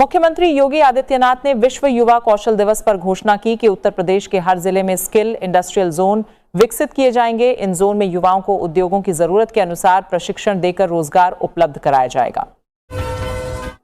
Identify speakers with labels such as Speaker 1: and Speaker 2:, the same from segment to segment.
Speaker 1: मुख्यमंत्री योगी आदित्यनाथ ने विश्व युवा कौशल दिवस पर घोषणा की कि उत्तर प्रदेश के हर जिले में स्किल इंडस्ट्रियल जोन विकसित किए जाएंगे। इन जोन में युवाओं को उद्योगों की जरूरत के अनुसार प्रशिक्षण देकर रोजगार उपलब्ध कराया जाएगा।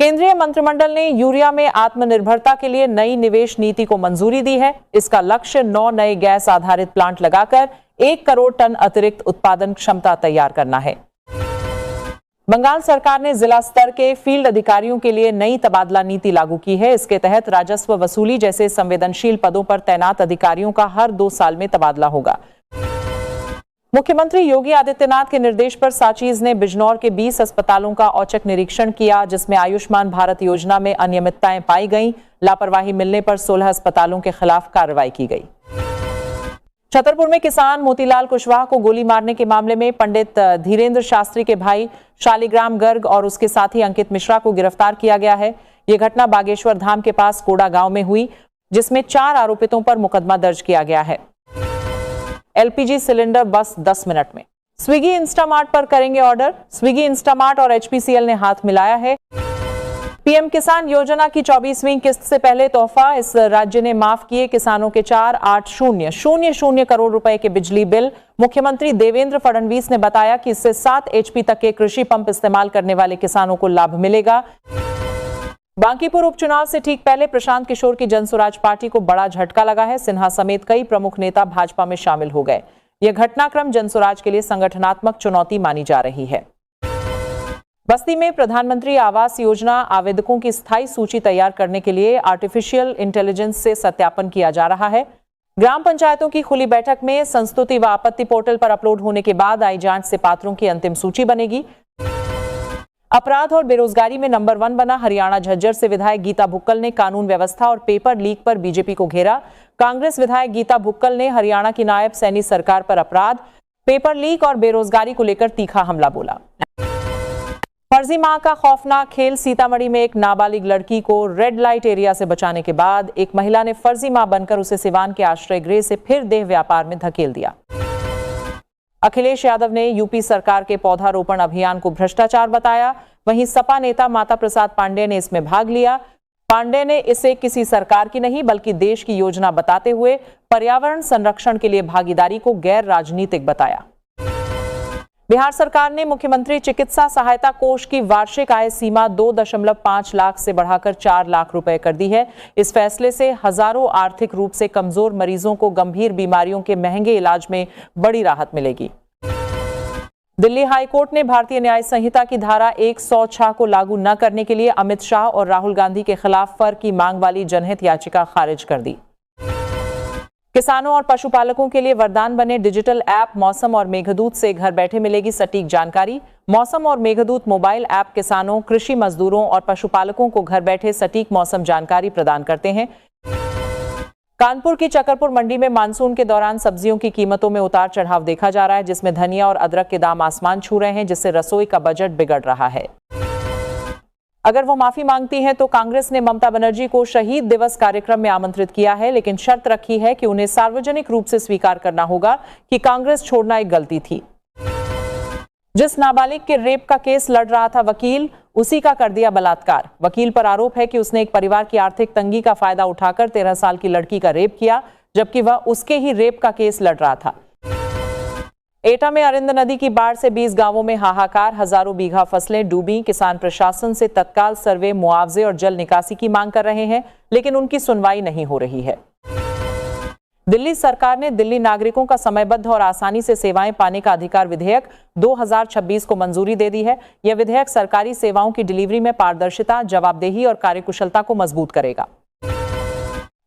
Speaker 1: केंद्रीय मंत्रिमंडल ने यूरिया में आत्मनिर्भरता के लिए नई निवेश नीति को मंजूरी दी है। इसका लक्ष्य 9 नए गैस आधारित प्लांट लगाकर 1 करोड़ टन अतिरिक्त उत्पादन क्षमता तैयार करना है। बंगाल सरकार ने जिला स्तर के फील्ड अधिकारियों के लिए नई तबादला नीति लागू की है। इसके तहत राजस्व वसूली जैसे संवेदनशील पदों पर तैनात अधिकारियों का हर 2 साल में तबादला होगा। मुख्यमंत्री योगी आदित्यनाथ के निर्देश पर साचीज ने बिजनौर के 20 अस्पतालों का औचक निरीक्षण किया, जिसमें आयुष्मान भारत योजना में अनियमितताएं पाई गईं। लापरवाही मिलने पर 16 अस्पतालों के खिलाफ कार्रवाई की गई। छतरपुर में किसान मोतीलाल कुशवाहा को गोली मारने के मामले में पंडित धीरेन्द्र शास्त्री के भाई शालिग्राम गर्ग और उसके साथी अंकित मिश्रा को गिरफ्तार किया गया है। यह घटना बागेश्वर धाम के पास कोड़ा गांव में हुई, जिसमें 4 आरोपितों पर मुकदमा दर्ज किया गया है। एलपीजी सिलेंडर बस 10 मिनट में। स्विगी इंस्टामार्ट पर करेंगे ऑर्डर। स्विगी इंस्टामार्ट और एचपीसीएल ने हाथ मिलाया है। पीएम किसान योजना की 24वीं किस्त से पहले तोहफा। इस राज्य ने माफ किए किसानों के 4,800 करोड़ रुपए के बिजली बिल। मुख्यमंत्री देवेंद्र फडणवीस ने बताया कि इससे 7 एचपी तक के कृषि पंप इस्तेमाल करने वाले किसानों को लाभ मिलेगा। बांकीपुर उपचुनाव से ठीक पहले प्रशांत किशोर की जनसुराज पार्टी को बड़ा झटका लगा है। सिन्हा समेत कई प्रमुख नेता भाजपा में शामिल हो गए। यह घटनाक्रम जनसुराज के लिए संगठनात्मक चुनौती मानी जा रही है। बस्ती में प्रधानमंत्री आवास योजना आवेदकों की स्थायी सूची तैयार करने के लिए आर्टिफिशियल इंटेलिजेंस से सत्यापन किया जा रहा है। ग्राम पंचायतों की खुली बैठक में संस्तुति व आपत्ति पोर्टल पर अपलोड होने के बाद आई जांच से पात्रों की अंतिम सूची बनेगी। अपराध और बेरोजगारी में नंबर 1 बना हरियाणा झज्जर से विधायक गीता भुक्कल ने कानून व्यवस्था और पेपर लीक पर बीजेपी को घेरा। कांग्रेस विधायक गीता भुक्कल ने हरियाणा की नायब सैनी सरकार पर अपराध, पेपर लीक और बेरोजगारी को लेकर तीखा हमला बोला। फर्जी मां का खौफनाक खेल। सीतामढ़ी में एक नाबालिग लड़की को रेड लाइट एरिया से बचाने के बाद एक महिला ने फर्जी मां बनकर उसे सिवान के आश्रय गृह से फिर देह व्यापार में धकेल दिया। अखिलेश यादव ने यूपी सरकार के पौधारोपण अभियान को भ्रष्टाचार बताया। वहीं सपा नेता माता प्रसाद पांडेय ने इसमें भाग लिया। पांडेय ने इसे किसी सरकार की नहीं बल्कि देश की योजना बताते हुए पर्यावरण संरक्षण के लिए भागीदारी को गैर राजनीतिक बताया। बिहार सरकार ने मुख्यमंत्री चिकित्सा सहायता कोष की वार्षिक आय सीमा 2.5 लाख से बढ़ाकर 4 लाख रुपए कर दी है। इस फैसले से हजारों आर्थिक रूप से कमजोर मरीजों को गंभीर बीमारियों के महंगे इलाज में बड़ी राहत मिलेगी। दिल्ली हाईकोर्ट ने भारतीय न्याय संहिता की धारा 106 को लागू न करने के लिए अमित शाह और राहुल गांधी के खिलाफ फर्क की मांग वाली जनहित याचिका खारिज कर दी। किसानों और पशुपालकों के लिए वरदान बने डिजिटल ऐप मौसम और मेघदूत से घर बैठे मिलेगी सटीक जानकारी। मौसम और मेघदूत मोबाइल ऐप किसानों, कृषि मजदूरों और पशुपालकों को घर बैठे सटीक मौसम जानकारी प्रदान करते हैं। कानपुर की चकरपुर मंडी में मानसून के दौरान सब्जियों की कीमतों में उतार चढ़ाव देखा जा रहा है, जिसमें धनिया और अदरक के दाम आसमान छू रहे हैं, जिससे रसोई का बजट बिगड़ रहा है। अगर वो माफी मांगती हैं तो कांग्रेस ने ममता बनर्जी को शहीद दिवस कार्यक्रम में आमंत्रित किया है, लेकिन शर्त रखी है कि उन्हें सार्वजनिक रूप से स्वीकार करना होगा कि कांग्रेस छोड़ना एक गलती थी। जिस नाबालिग के रेप का केस लड़ रहा था वकील, उसी का कर दिया बलात्कार। वकील पर आरोप है कि उसने एक परिवार की आर्थिक तंगी का फायदा उठाकर 13 साल की लड़की का रेप किया, जबकि वह उसके ही रेप का केस लड़ रहा था। एटा में अरिंद नदी की बाढ़ से 20 गांवों में हाहाकार, हजारों बीघा फसलें डूबी। किसान प्रशासन से तत्काल सर्वे, मुआवजे और जल निकासी की मांग कर रहे हैं, लेकिन उनकी सुनवाई नहीं हो रही है। दिल्ली सरकार ने दिल्ली नागरिकों का समयबद्ध और आसानी से सेवाएं पाने का अधिकार विधेयक 2026 को मंजूरी दे दी है। यह विधेयक सरकारी सेवाओं की डिलीवरी में पारदर्शिता, जवाबदेही और कार्यकुशलता को मजबूत करेगा।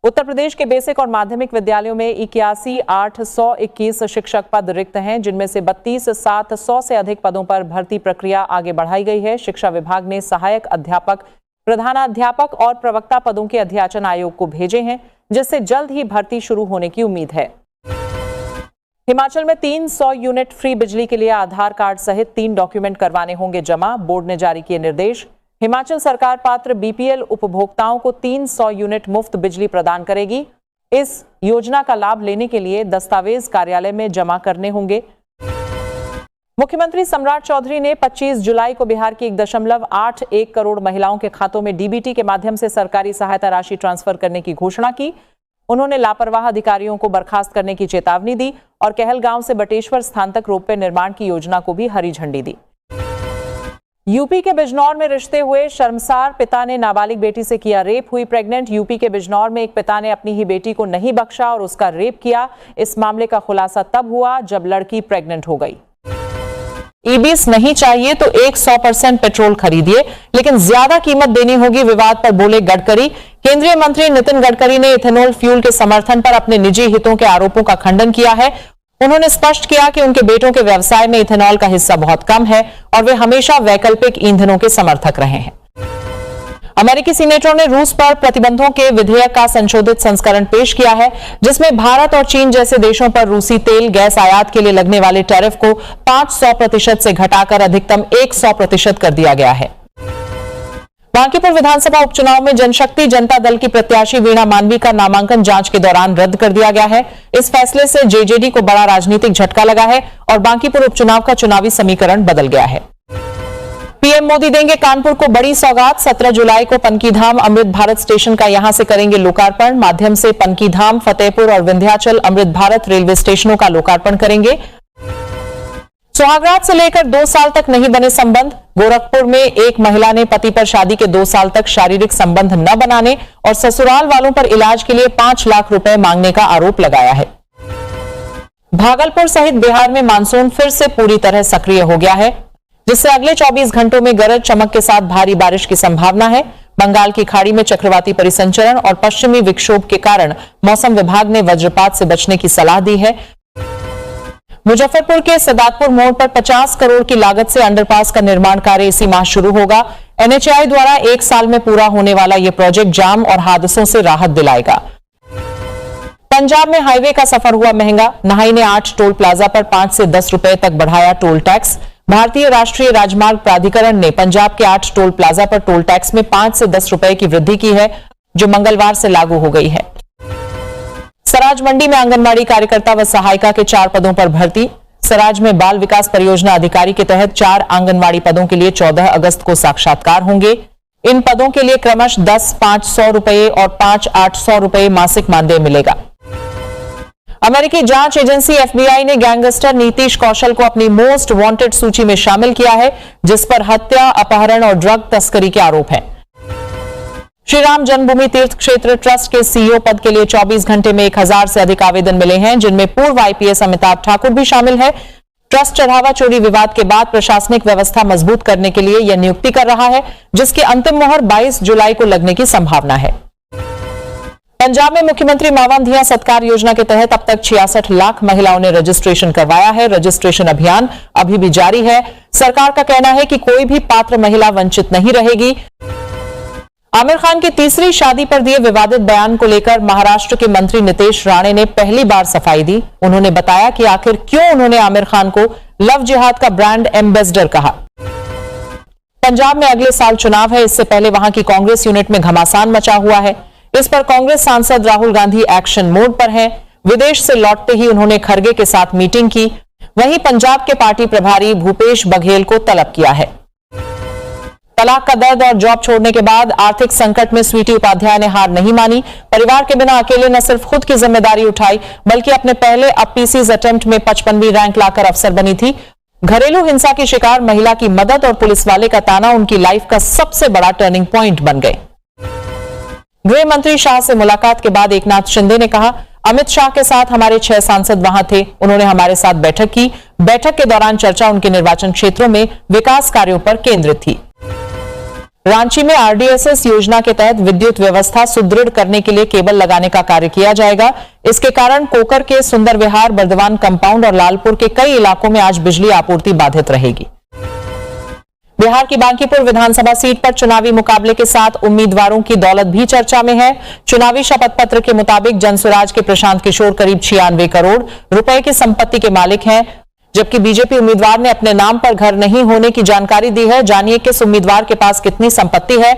Speaker 1: उत्तर प्रदेश के बेसिक और माध्यमिक विद्यालयों में 81,821 शिक्षक पद रिक्त हैं, जिनमें से 32,700 से अधिक पदों पर भर्ती प्रक्रिया आगे बढ़ाई गई है। शिक्षा विभाग ने सहायक अध्यापक, प्रधानाध्यापक और प्रवक्ता पदों के अध्याचन आयोग को भेजे हैं, जिससे जल्द ही भर्ती शुरू होने की उम्मीद है। हिमाचल में 300 यूनिट फ्री बिजली के लिए आधार कार्ड सहित 3 डॉक्यूमेंट करवाने होंगे जमा। बोर्ड ने जारी किए निर्देश। हिमाचल सरकार पात्र बीपीएल उपभोक्ताओं को 300 यूनिट मुफ्त बिजली प्रदान करेगी। इस योजना का लाभ लेने के लिए दस्तावेज कार्यालय में जमा करने होंगे। मुख्यमंत्री सम्राट चौधरी ने 25 जुलाई को बिहार की 1.81 करोड़ महिलाओं के खातों में डीबीटी के माध्यम से सरकारी सहायता राशि ट्रांसफर करने की घोषणा की। उन्होंने लापरवाह अधिकारियों को बर्खास्त करने की चेतावनी दी और कहलगांव से बटेश्वर स्थान तक रोपवे निर्माण की योजना को भी हरी झंडी दी। यूपी के बिजनौर में रिश्ते हुए शर्मसार पिता ने नाबालिग बेटी से किया रेप, हुई प्रेग्नेंट। यूपी के बिजनौर में एक पिता ने अपनी ही बेटी को नहीं बख्शा और उसका रेप किया। इस मामले का खुलासा तब हुआ जब लड़की प्रेग्नेंट हो गई। ईबीएस नहीं चाहिए तो 100% पेट्रोल खरीदिए, लेकिन ज्यादा कीमत देनी होगी, विवाद पर बोले गडकरी। केंद्रीय मंत्री नितिन गडकरी ने इथेनॉल फ्यूल के समर्थन पर अपने निजी हितों के आरोपों का खंडन किया है। उन्होंने स्पष्ट किया कि उनके बेटों के व्यवसाय में इथेनॉल का हिस्सा बहुत कम है और वे हमेशा वैकल्पिक ईंधनों के समर्थक रहे हैं। अमेरिकी सीनेटरों ने रूस पर प्रतिबंधों के विधेयक का संशोधित संस्करण पेश किया है, जिसमें भारत और चीन जैसे देशों पर रूसी तेल गैस आयात के लिए लगने वाले टैरिफ को 500% से घटाकर अधिकतम 100% कर दिया गया है। बांकीपुर विधानसभा उपचुनाव में जनशक्ति जनता दल की प्रत्याशी वीणा मानवी का नामांकन जांच के दौरान रद्द कर दिया गया है। इस फैसले से जेजेडी को बड़ा राजनीतिक झटका लगा है और बांकीपुर उपचुनाव का चुनावी समीकरण बदल गया है। पीएम मोदी देंगे कानपुर को बड़ी सौगात। 17 जुलाई को पनकीधाम अमृत भारत स्टेशन का यहां से करेंगे लोकार्पण। माध्यम से पनकीधाम, फतेहपुर और विंध्याचल अमृत भारत रेलवे स्टेशनों का लोकार्पण करेंगे। सुहागरात से लेकर 2 साल तक नहीं बने संबंध। गोरखपुर में एक महिला ने पति पर शादी के 2 साल तक शारीरिक संबंध न बनाने और ससुराल वालों पर इलाज के लिए 5 लाख रुपए मांगने का आरोप लगाया है। भागलपुर सहित बिहार में मानसून फिर से पूरी तरह सक्रिय हो गया है, जिससे अगले 24 घंटों में गरज चमक के साथ भारी बारिश की संभावना है। बंगाल की खाड़ी में चक्रवाती परिसंचरण और पश्चिमी विक्षोभ के कारण मौसम विभाग ने वज्रपात से बचने की सलाह दी है। मुजफ्फरपुर के सदातपुर मोड़ पर 50 करोड़ की लागत से अंडरपास का निर्माण कार्य इसी माह शुरू होगा। एनएचएआई द्वारा 1 साल में पूरा होने वाला यह प्रोजेक्ट जाम और हादसों से राहत दिलाएगा। पंजाब में हाईवे का सफर हुआ महंगा। नहाई ने 8 टोल प्लाजा पर 5 से 10 रुपए तक बढ़ाया टोल टैक्स। भारतीय राष्ट्रीय राजमार्ग प्राधिकरण ने पंजाब के 8 टोल प्लाजा पर टोल टैक्स में 5 से 10 रुपए की वृद्धि की है, जो मंगलवार से लागू हो गई है। सराज मंडी में आंगनबाड़ी कार्यकर्ता व सहायिका के 4 पदों पर भर्ती। सराज में बाल विकास परियोजना अधिकारी के तहत 4 आंगनबाड़ी पदों के लिए 14 अगस्त को साक्षात्कार होंगे। इन पदों के लिए क्रमश 10 500 रुपए और 5 800 रुपए मासिक मानदेय मिलेगा। अमेरिकी जांच एजेंसी एफबीआई ने गैंगस्टर नीतीश कौशल को अपनी मोस्ट वांटेड सूची में शामिल किया है, जिस पर हत्या, अपहरण और ड्रग तस्करी के आरोप हैं। श्री राम जन्मभूमि तीर्थ क्षेत्र ट्रस्ट के सीईओ पद के लिए 24 घंटे में 1000 से अधिक आवेदन मिले हैं, जिनमें पूर्व आईपीएस अमिताभ ठाकुर भी शामिल है। ट्रस्ट चढ़ावा चोरी विवाद के बाद प्रशासनिक व्यवस्था मजबूत करने के लिए यह नियुक्ति कर रहा है, जिसकी अंतिम मोहर 22 जुलाई को लगने की संभावना है। पंजाब में मुख्यमंत्री मावन धिया सत्कार योजना के तहत अब तक 66 लाख महिलाओं ने रजिस्ट्रेशन करवाया है। रजिस्ट्रेशन अभियान अभी भी जारी है। सरकार का कहना है कि कोई भी पात्र महिला वंचित नहीं रहेगी। आमिर खान की तीसरी शादी पर दिए विवादित बयान को लेकर महाराष्ट्र के मंत्री नितेश राणे ने पहली बार सफाई दी। उन्होंने बताया कि आखिर क्यों उन्होंने आमिर खान को लव जिहाद का ब्रांड एम्बेसडर कहा। पंजाब में अगले साल चुनाव है, इससे पहले वहां की कांग्रेस यूनिट में घमासान मचा हुआ है। इस पर कांग्रेस सांसद राहुल गांधी एक्शन मोड पर हैं। विदेश से लौटते ही उन्होंने खरगे के साथ मीटिंग की। वहीं पंजाब के पार्टी प्रभारी भूपेश बघेल को तलब किया है। तलाक का दर्द और जॉब छोड़ने के बाद आर्थिक संकट में स्वीटी उपाध्याय ने हार नहीं मानी। परिवार के बिना अकेले न सिर्फ खुद की जिम्मेदारी उठाई, बल्कि अपने पहले अपीसीज अटेम्प्ट में 55वीं रैंक लाकर अफसर बनी थी। घरेलू हिंसा की शिकार महिला की मदद और पुलिस वाले का ताना उनकी लाइफ का सबसे बड़ा टर्निंग पॉइंट बन गए। गृह मंत्री शाह से मुलाकात के बाद एकनाथ शिंदे ने कहा, अमित शाह के साथ हमारे 6 सांसद वहां थे। उन्होंने हमारे साथ बैठक की। बैठक के दौरान चर्चा उनके निर्वाचन क्षेत्रों में विकास कार्यों पर केंद्रित थी। रांची में आरडीएसएस योजना के तहत विद्युत व्यवस्था सुदृढ़ करने के लिए केबल लगाने का कार्य किया जाएगा। इसके कारण कोकर के सुंदर विहार, बर्दवान कंपाउंड और लालपुर के कई इलाकों में आज बिजली आपूर्ति बाधित रहेगी। बिहार की बांकीपुर विधानसभा सीट पर चुनावी मुकाबले के साथ उम्मीदवारों की दौलत भी चर्चा में है। चुनावी शपथ पत्र के मुताबिक जनसुराज के प्रशांत किशोर करीब 96 करोड़ रुपए की संपत्ति के मालिक हैं, जबकि बीजेपी उम्मीदवार ने अपने नाम पर घर नहीं होने की जानकारी दी है। जानिए किस उम्मीदवार के पास कितनी संपत्ति है।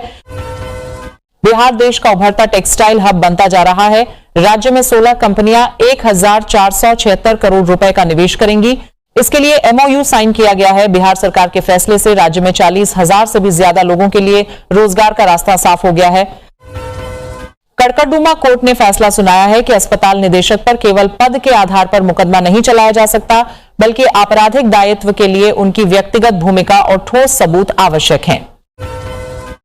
Speaker 1: बिहार देश का उभरता टेक्सटाइल हब बनता जा रहा है। राज्य में 16 कंपनियां 1476 करोड़ रुपए का निवेश करेंगी। इसके लिए MOU साइन किया गया है। बिहार सरकार के फैसले से राज्य में 40,000 से भी ज्यादा लोगों के लिए रोजगार का रास्ता साफ हो गया है। कड़कड़डूमा कोर्ट ने फैसला सुनाया है कि अस्पताल निदेशक पर केवल पद के आधार पर मुकदमा नहीं चलाया जा सकता, बल्कि आपराधिक दायित्व के लिए उनकी व्यक्तिगत भूमिका और ठोस सबूत आवश्यक हैं।